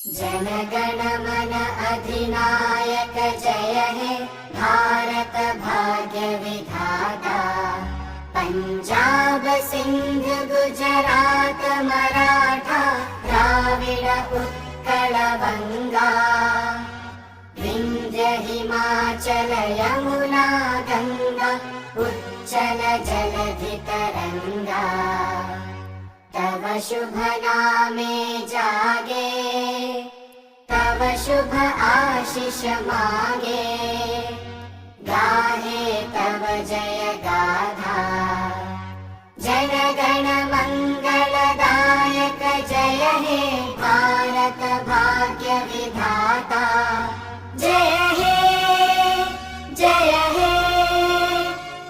जन गण मन अधिनायक जय हे भारत भाग्य विधाता। पंजाब सिंध गुजरात मराठा द्राविड उत्कल बंगा। विंध्य हिमाचल यमुना गंगा उच्चल जलधि तरंगा। तव शुभ नामे जागे तव शुभ आशीष मागे। गाहे तव जय गाथा जन गण मंगलदायक जय हे भारत भाग्य विधाता। जय हे जय हे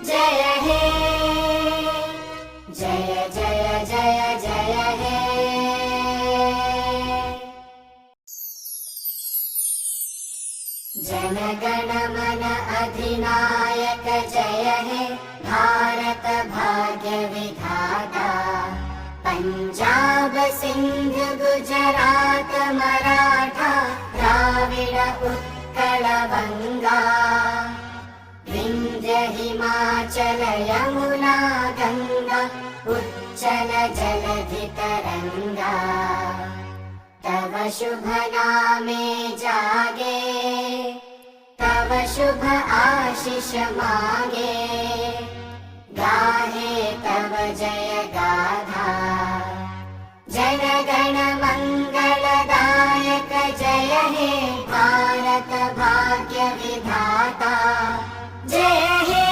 जय हे जय जय जय जय हे। जन गण मन अधिनायक जय हे भारत भाग्य विधाता। पंजाब सिंध गुजरात मराठा द्राविड उत्कल बंगा। विंध्य हिमाचल यमुना गंगा उच्चल जलधि तरंगा। तव शुभ नामे जागे तव शुभ आशीष मागे। गाहे तव जय गाथा जन गण मंगलदायक जय हे भारत भाग्य विधाता। जय हे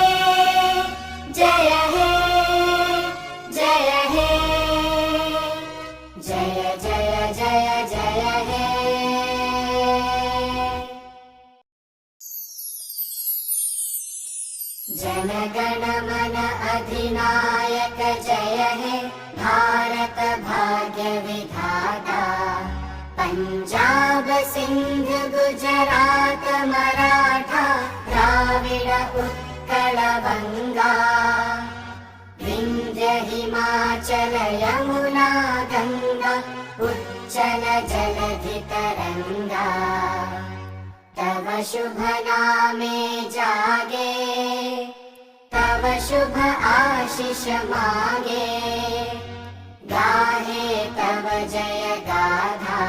जय हे जय हे जय जय जय जय हे। जन गण मन अधिनायक जय हे भारत भाग्य विधाता। पंजाब सिंध गुजरात मराठा द्राविड उत्कल बंगा। विंध्य हिमाचल यमुना गंगा उच्चल जलधि तरंगा। तव शुभ नामे जागे तव शुभ आशीष मागे। गाहे तव जय गाथा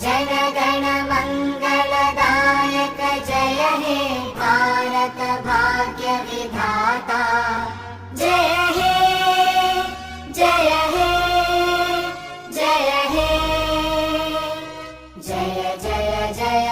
जन गण मंगलदायक जय हे भारत भाग्य विधाता। जय हे जय हे जय हे जय जय जय